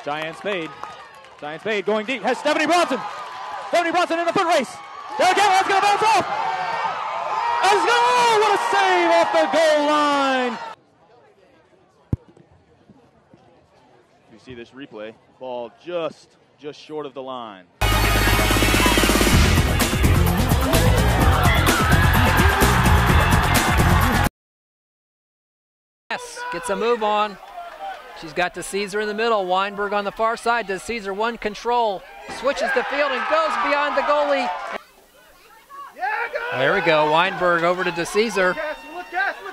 Cheyenne Spade. Cheyenne Spade going deep. Has Stephanie Bronson. Stephanie Bronson in the foot race. There again, that's going to bounce off. Let's go! What a save off the goal line. You see this replay. Ball just short of the line. Yes, gets a move on. She's got DeCesare in the middle. Weinberg on the far side. DeCesare one control. Switches the field and goes beyond the goalie. There we go. Weinberg over to DeCesare.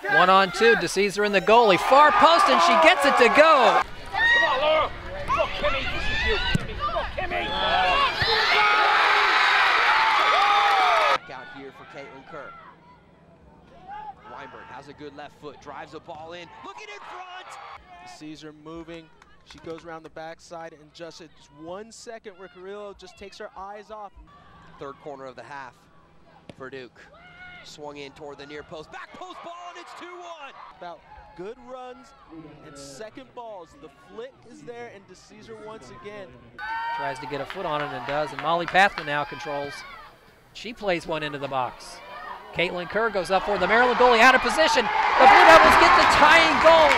1-on-2. DeCesare in the goalie. Far post, and she gets it to go. Come on, Laura. Come on, Kimmy. This is you, Kimmy. Come on, Kimmy. Out here for Caitlin Kerr. Weinberg has a good left foot, drives the ball in, looking in front. DeCesare moving, she goes around the backside, and just 1 second where Carrillo just takes her eyes off. Third corner of the half for Duke. Swung in toward the near post, back post ball, and it's 2-1. About good runs and second balls. The flick is there, and DeCesare once again Tries to get a foot on it and does, and Molly Pathman now controls. She plays one into the box. Caitlin Kerr goes up for the Maryland goalie out of position. The Blue Devils get the tying goal.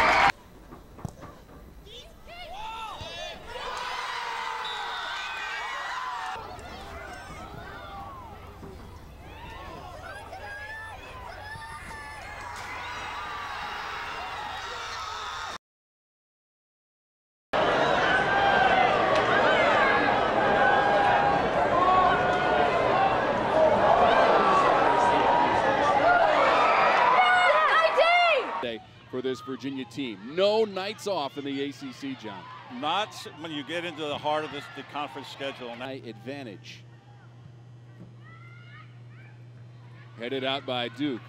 For this Virginia team. No nights off in the ACC, John. Not when you get into the heart of the conference schedule. Advantage. Headed out by Duke.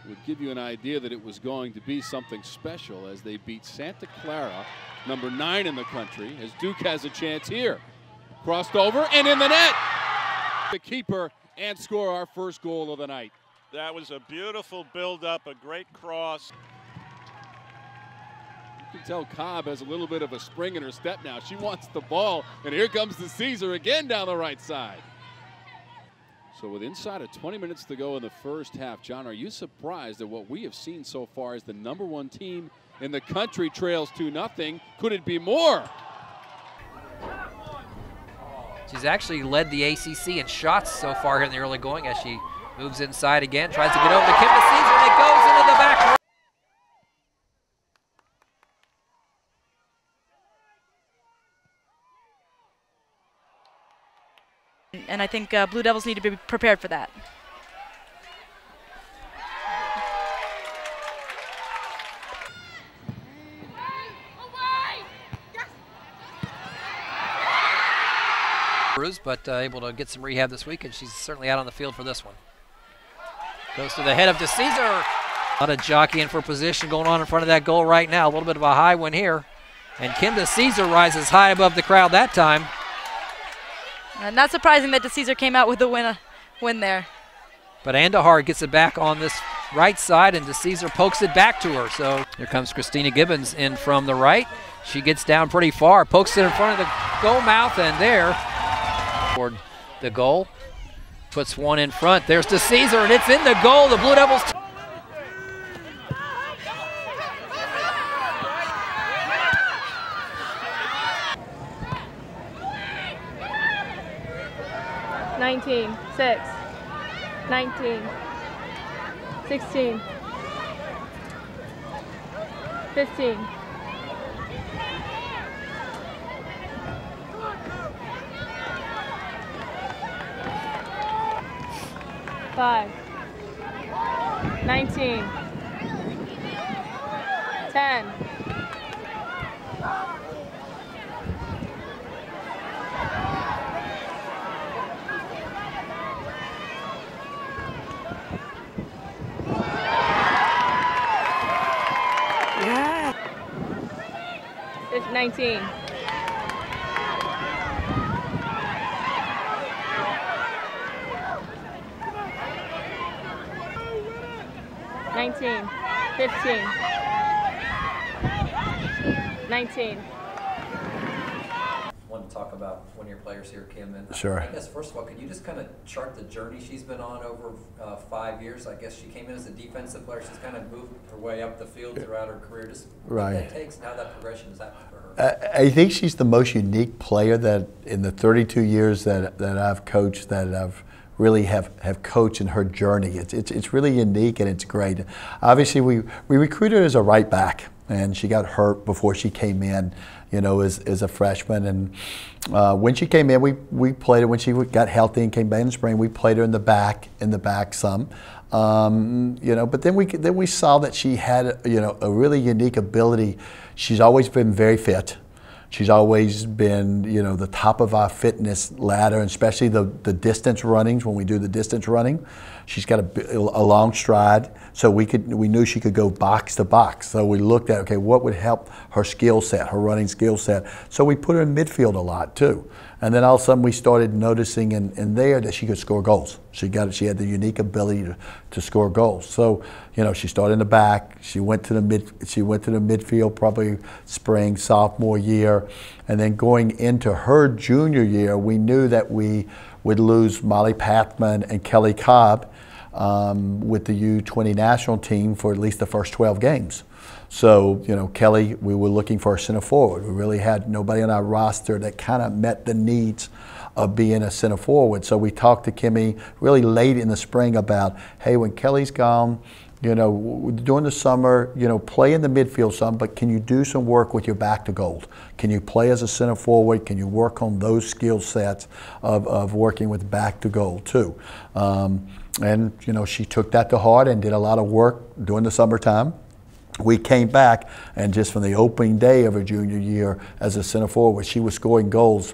Would give you an idea that it was going to be something special as they beat Santa Clara, number 9 in the country, as Duke has a chance here. Crossed over and in the net. The keeper and score our first goal of the night. That was a beautiful build-up, a great cross. You can tell Cobb has a little bit of a spring in her step now. She wants the ball, and here comes DeCesare again down the right side. So with inside of 20 minutes to go in the first half, John, are you surprised at what we have seen so far as the #1 team in the country trails 2-0? Could it be more? She's actually led the ACC in shots so far here in the early going as she moves inside again, tries to get over to Kim DeCesare, and it goes into the back. And I think Blue Devils need to be prepared for that. But able to get some rehab this week, and she's certainly out on the field for this one. Goes to the head of DeCesare. A lot of jockeying for position going on in front of that goal right now. A little bit of a high one here. And Kim DeCesare rises high above the crowd that time. Not surprising that DeCesare came out with the win there. But Andahar gets it back on this right side, and DeCesare pokes it back to her. So here comes Christina Gibbons in from the right. She gets down pretty far, pokes it in front of the goal mouth, and there toward the goal. Puts one in front. There's DeCesare, and it's in the goal. The Blue Devils. (19, 6, 19, 16, 15. Five, 19, 10. Yeah. 19. 19, 15, 19. wanted to talk about one of your players here, Kim. And sure. I guess, first of all, could you just kind of chart the journey she's been on over 5 years? I guess she came in as a defensive player. She's kind of moved her way up the field throughout her career. Just what that takes and how that progression is happening for her. I think she's the most unique player that in the 32 years that I've coached, that I've really have coached in her journey. It's really unique and it's great. Obviously, we recruited her as a right back, and she got hurt before she came in, as a freshman. And when she came in, we played her when she got healthy and came back in the spring. We played her in the back some. But then we saw that she had a really unique ability. She's always been very fit. She's always been, the top of our fitness ladder, and especially the distance runnings. When we do the distance running, she's got a long stride, so we knew she could go box to box. So we looked at, okay, what would help her skill set, her running skill set. So we put her in midfield a lot too. And then all of a sudden we started noticing in there that she could score goals. She had the unique ability to score goals. So, she started in the back. She went to the midfield probably spring, sophomore year. And then going into her junior year, we knew that we would lose Molly Pathman and Kelly Cobb with the U20 national team for at least the first 12 games. So, Kelly, we were looking for a center forward. We really had nobody on our roster that kind of met the needs of being a center forward. So we talked to Kimmy really late in the spring about, hey, when Kelly's gone, during the summer, play in the midfield some, but can you do some work with your back to goal? Can you play as a center forward? Can you work on those skill sets of working with back to goal too? And, she took that to heart and did a lot of work during the summertime. We came back, and just from the opening day of her junior year as a center forward, she was scoring goals.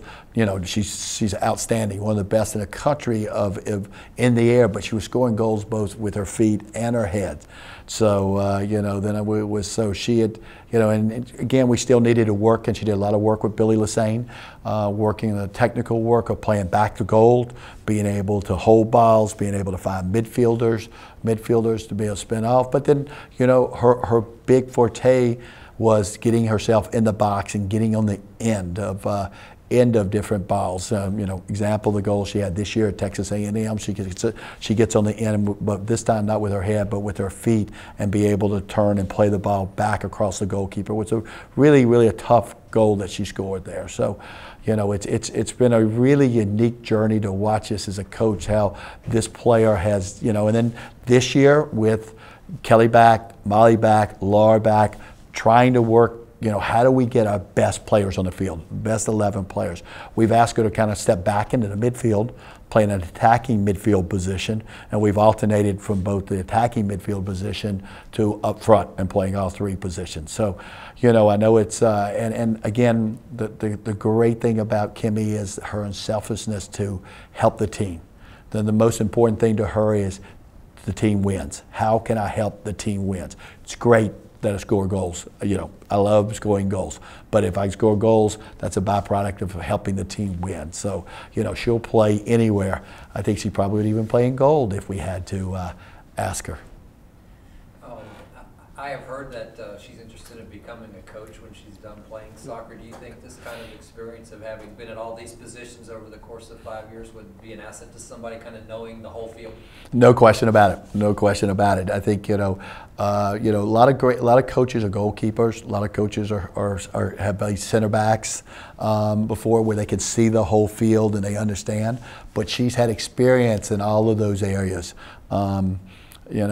She's outstanding, one of the best in the country in the air, but she was scoring goals both with her feet and her head. So, then it was, so she had, and again, we still needed to work, and she did a lot of work with Billy Lassane, working the technical work of playing back to goal, being able to hold balls, being able to find midfielders to be able to spin off. But then, her big forte was getting herself in the box and getting on the end of different balls. Example, the goal she had this year at Texas A&M, she gets on the end, but this time not with her head, but with her feet, and be able to turn and play the ball back across the goalkeeper. It's a really, really a tough goal that she scored there. So, it's been a really unique journey to watch this as a coach, how this player has, and then this year with Kelly back, Molly back, Laura back, trying to work, how do we get our best players on the field, best 11 players? We've asked her to kind of step back into the midfield, play in an attacking midfield position, and we've alternated from both the attacking midfield position to up front and playing all three positions. So, I know it's, and again, the great thing about Kimmy is her unselfishness to help the team. Then the most important thing to her is the team wins. How can I help the team wins? It's great that I score goals. I love scoring goals. But if I score goals, that's a byproduct of helping the team win. So, she'll play anywhere. I think she probably would even play in gold if we had to ask her. I have heard that she's interested in becoming a coach when she's done playing soccer. Do you think this kind of experience of having been at all these positions over the course of 5 years would be an asset to somebody kind of knowing the whole field? No question about it. No question about it. I think a lot of coaches are goalkeepers. A lot of coaches have been center backs before, where they could see the whole field and they understand. But she's had experience in all of those areas.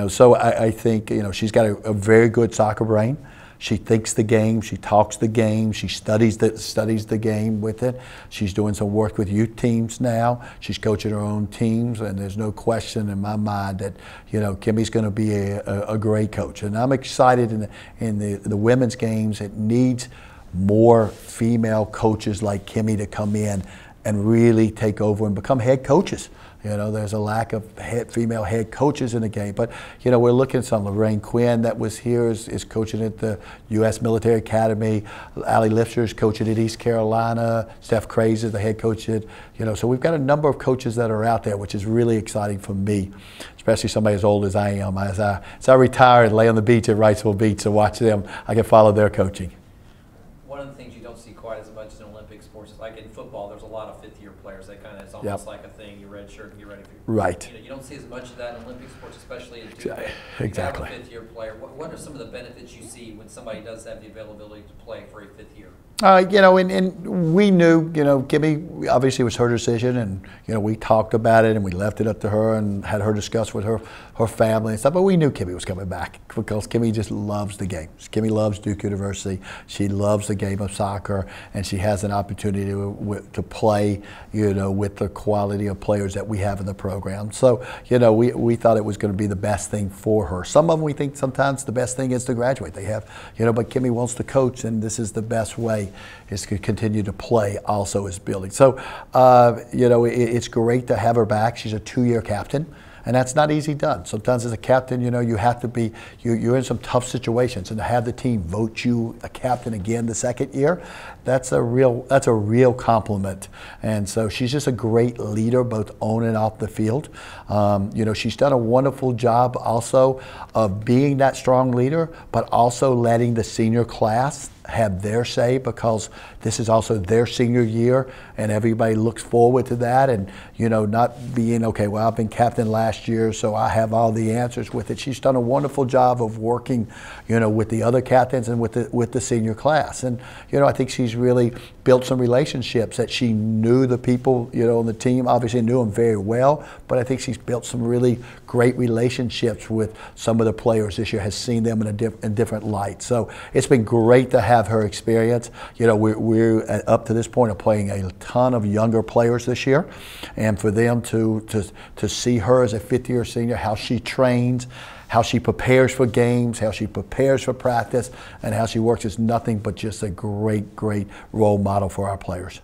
So I think she's got a very good soccer brain. She thinks the game, she talks the game, she studies the game with it. She's doing some work with youth teams now. She's coaching her own teams, and there's no question in my mind that Kimmy's going to be a great coach. And I'm excited in the women's games. It needs more female coaches like Kimmy to come in and really take over and become head coaches. There's a lack of female head coaches in the game. But, we're looking at some. Lorraine Quinn that was here is coaching at the U.S. Military Academy. Allie Lifter is coaching at East Carolina. Steph Craze is the head coach at, so we've got a number of coaches that are out there, which is really exciting for me, especially somebody as old as I am. As I retire and lay on the beach at Wrightsville Beach to watch them, I can follow their coaching. One of the things you don't see quite as much in Olympic sports, like in football, almost like a thing. You red shirt and get ready for Right. You don't see as much of that in Olympic sports, especially in Exactly. You have a fifth-year player. What are some of the benefits you see when somebody does have the availability to play for a fifth year? And we knew, Kimmy obviously was her decision, and we talked about it and we left it up to her and had her discuss with her family and stuff. But we knew Kimmy was coming back because Kimmy just loves the game. Kimmy loves Duke University. She loves the game of soccer, and she has an opportunity to play, with the quality of players that we have in the program. So, we thought it was going to be the best thing for her. Some of them we think sometimes the best thing is to graduate. They have, but Kimmy wants to coach, and this is the best way is to continue to play also is building. So, it's great to have her back. She's a 2-year captain. And that's not easy done. Sometimes as a captain, you have to be, you're in some tough situations, and to have the team vote you a captain again the second year, that's a real compliment. And so she's just a great leader, both on and off the field. She's done a wonderful job also of being that strong leader, but also letting the senior class have their say, because this is also their senior year and everybody looks forward to that, and not being, okay, well, I've been captain last year so I have all the answers with it. She's done a wonderful job of working with the other captains and with the senior class, and I think she's really built some relationships that she knew the people on the team, obviously knew them very well, but I think she's built some really great relationships with some of the players this year, has seen them in a different light. So it's been great to have her experience. We're up to this point of playing a ton of younger players this year, and for them to see her as a fifth-year senior, how she trains, how she prepares for games, how she prepares for practice, and how she works is nothing but just a great role model for our players.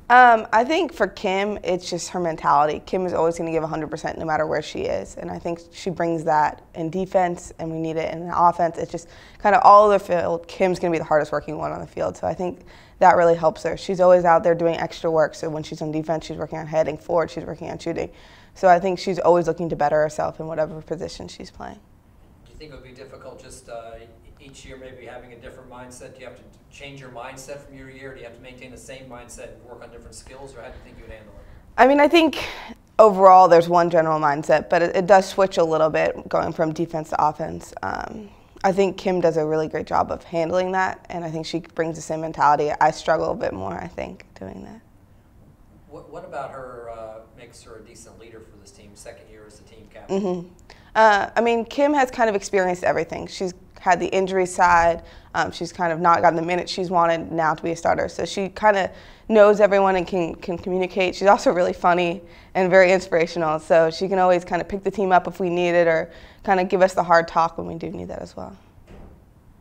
I think for Kim, it's just her mentality. Kim is always going to give 100% no matter where she is, and I think she brings that in defense, and we need it in offense. It's just kind of all over the field. Kim's going to be the hardest working one on the field, so I think that really helps her. She's always out there doing extra work, so when she's on defense, she's working on heading forward, she's working on shooting. So I think she's always looking to better herself in whatever position she's playing. Do you think it would be difficult just each year maybe having a different mindset? Do you have to change your mindset from year to year? Do you have to maintain the same mindset and work on different skills, or how do you think you would handle it? I mean, I think overall there's one general mindset, but it does switch a little bit going from defense to offense. I think Kim does a really great job of handling that, and I think she brings the same mentality. I struggle a bit more, I think, doing that. What about her makes her a decent leader for this team, second year as the team captain? Mm-hmm. I mean, Kim has kind of experienced everything. She's had the injury side. She's kind of not gotten the minutes she's wanted now to be a starter. So she kind of knows everyone and can communicate. She's also really funny and very inspirational. So she can always kind of pick the team up if we need it, or kind of give us the hard talk when we do need that as well.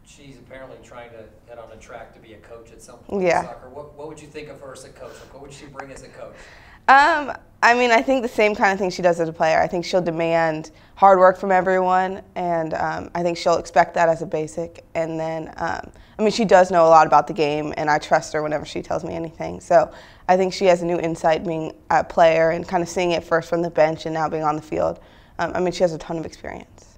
She's apparently trying to head on a track to be a coach at some point in soccer. What would you think of her as a coach? What would she bring as a coach? I mean, I think the same kind of thing she does as a player. I think she'll demand hard work from everyone, and I think she'll expect that as a basic. And then, I mean, she does know a lot about the game, and I trust her whenever she tells me anything. So I think she has a new insight being a player and kind of seeing it first from the bench and now being on the field. I mean, she has a ton of experience.